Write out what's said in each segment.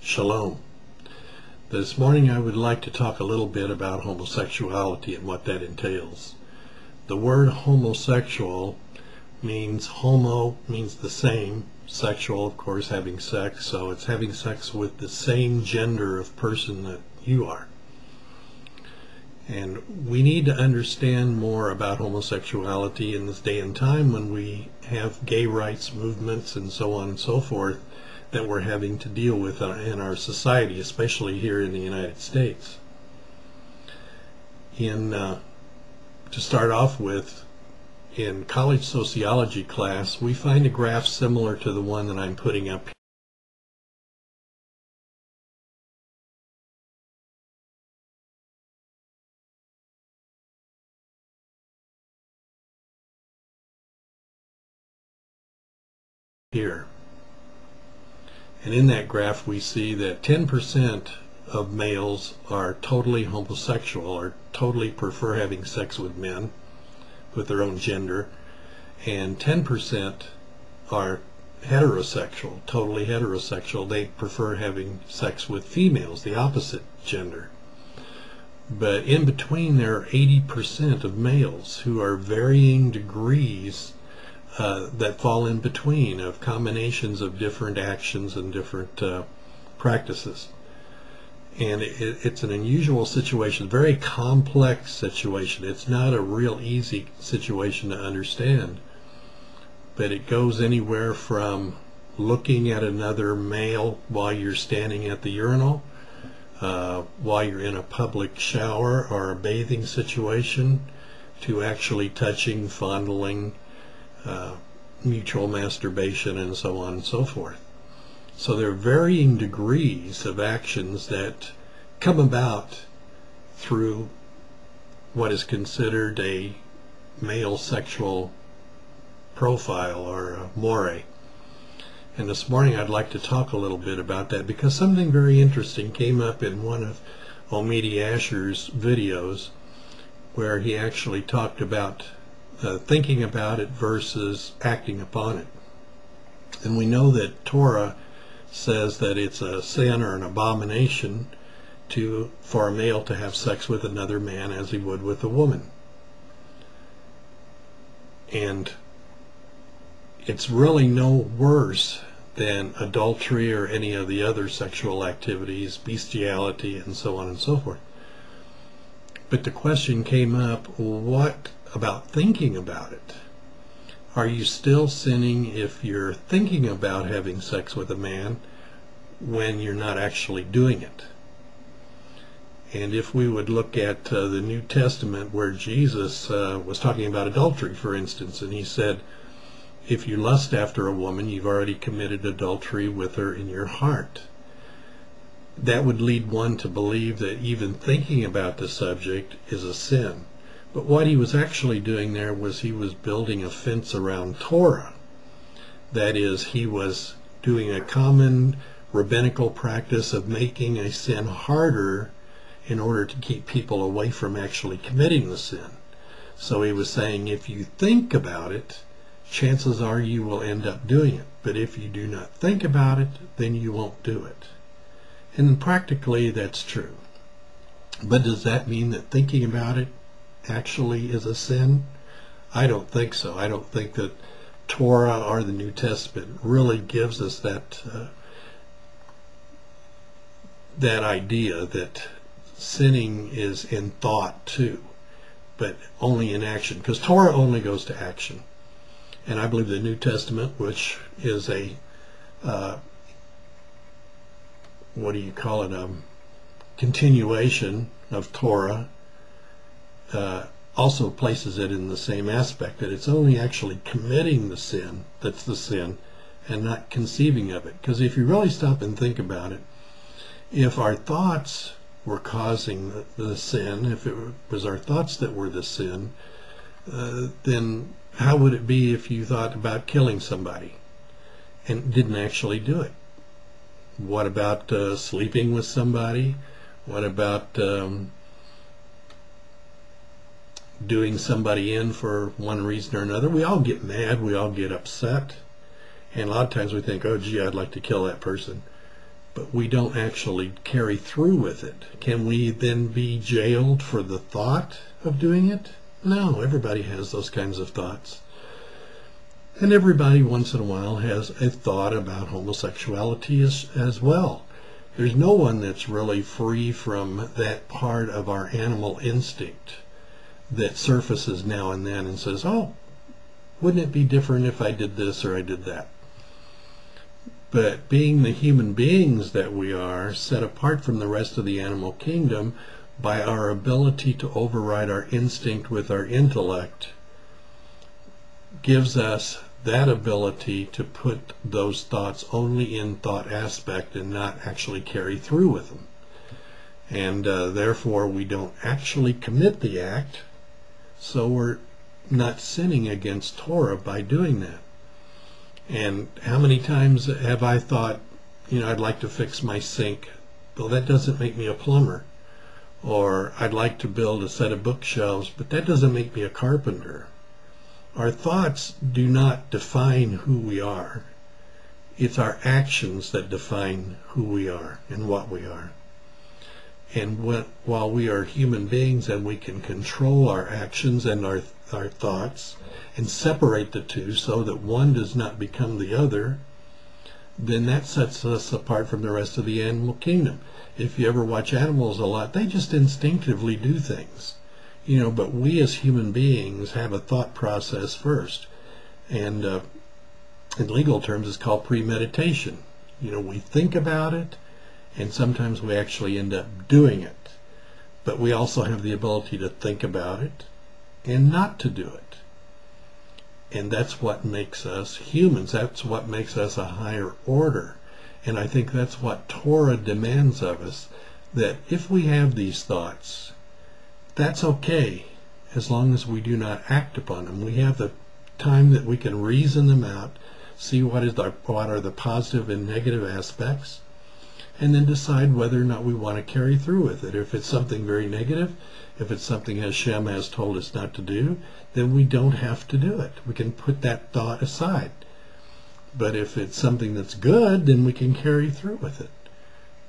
Shalom. This morning I would like to talk a little bit about homosexuality and what that entails. The word homosexual means homo means the same, sexual of course having sex, so it's having sex with the same gender of person that you are. And we need to understand more about homosexuality in this day and time when we have gay rights movements and so on and so forth that we're having to deal with in our society, especially here in the United States. To start off with, in college sociology class, we find a graph similar to the one that I'm putting up here. And in that graph we see that 10% of males are totally homosexual, or totally prefer having sex with men, with their own gender, and 10% are heterosexual, totally heterosexual. They prefer having sex with females, the opposite gender. But in between there are 80% of males who are varying degrees that fall in between, of combinations of different actions and different practices. And it's an unusual situation, very complex situation. It's not a real easy situation to understand, but it goes anywhere from looking at another male while you're standing at the urinal, while you're in a public shower or a bathing situation, to actually touching, fondling, mutual masturbation, and so on and so forth. So there are varying degrees of actions that come about through what is considered a male sexual profile, or a more. And this morning I'd like to talk a little bit about that, because something very interesting came up in one of Omidi Asher's videos, where he actually talked about thinking about it versus acting upon it. And we know that Torah says that it's a sin or an abomination for a male to have sex with another man as he would with a woman. And it's really no worse than adultery or any of the other sexual activities, bestiality, and so on and so forth. But the question came up, what about thinking about it? Are you still sinning if you're thinking about having sex with a man when you're not actually doing it? And if we would look at the New Testament, where Jesus was talking about adultery, for instance, and he said, if you lust after a woman, you've already committed adultery with her in your heart. That would lead one to believe that even thinking about the subject is a sin. But what he was actually doing there was he was building a fence around Torah. That is, he was doing a common rabbinical practice of making a sin harder in order to keep people away from actually committing the sin. So he was saying, if you think about it, chances are you will end up doing it. But if you do not think about it, then you won't do it. And practically that's true. But does that mean that thinking about it actually is a sin? I don't think so. I don't think that Torah or the New Testament really gives us that idea that sinning is in thought too, but only in action, because Torah only goes to action. And I believe the New Testament, which is a continuation of Torah, also places it in the same aspect, that it's only actually committing the sin that's the sin, and not conceiving of it. Because if you really stop and think about it, if our thoughts were causing the sin, if it was our thoughts that were the sin, then how would it be if you thought about killing somebody and didn't actually do it? What about sleeping with somebody? What about doing somebody in for one reason or another? We all get mad, we all get upset, and a lot of times we think, oh gee, I'd like to kill that person. but we don't actually carry through with it. Can we then be jailed for the thought of doing it? No, everybody has those kinds of thoughts. And everybody once in a while has a thought about homosexuality as well. There's no one that's really free from that part of our animal instinct that surfaces now and then and says, oh, wouldn't it be different if I did this or I did that? But being the human beings that we are, set apart from the rest of the animal kingdom by our ability to override our instinct with our intellect, gives us that ability to put those thoughts only in thought aspect and not actually carry through with them. And therefore we don't actually commit the act, so we're not sinning against Torah by doing that. And how many times have I thought, I'd like to fix my sink, well, that doesn't make me a plumber. Or I'd like to build a set of bookshelves, but that doesn't make me a carpenter. Our thoughts do not define who we are. It's our actions that define who we are and what we are. And while we are human beings and we can control our actions and our thoughts and separate the two so that one does not become the other, then that sets us apart from the rest of the animal kingdom. If you ever watch animals a lot, they just instinctively do things. But we as human beings have a thought process first. And in legal terms, it's called premeditation. We think about it, and sometimes we actually end up doing it. But we also have the ability to think about it and not to do it. And that's what makes us humans. That's what makes us a higher order. And I think that's what Torah demands of us, that if we have these thoughts, that's okay, as long as we do not act upon them. We have the time that we can reason them out, see what are the positive and negative aspects, and then decide whether or not we want to carry through with it. If it's something very negative, if it's something Hashem has told us not to do, then we don't have to do it. We can put that thought aside. But if it's something that's good, then we can carry through with it.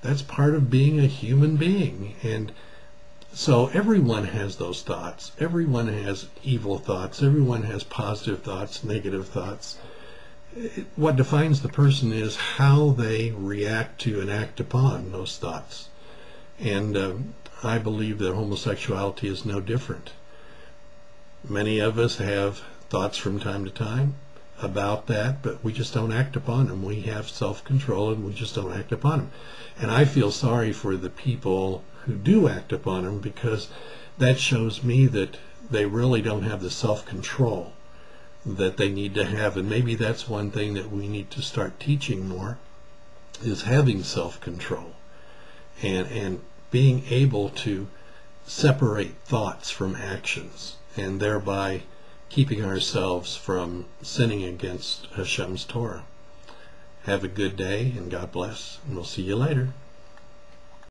That's part of being a human being. And so everyone has those thoughts. Everyone has evil thoughts. Everyone has positive thoughts, negative thoughts. What defines the person is how they react to and act upon those thoughts. And I believe that homosexuality is no different. Many of us have thoughts from time to time about that, but we just don't act upon them. We have self-control and we just don't act upon them. And I feel sorry for the people who do act upon them, because that shows me that they really don't have the self-control that they need to have. And maybe that's one thing that we need to start teaching more, is having self-control and being able to separate thoughts from actions, and thereby keeping ourselves from sinning against Hashem's Torah. Have a good day, and God bless, and we'll see you later.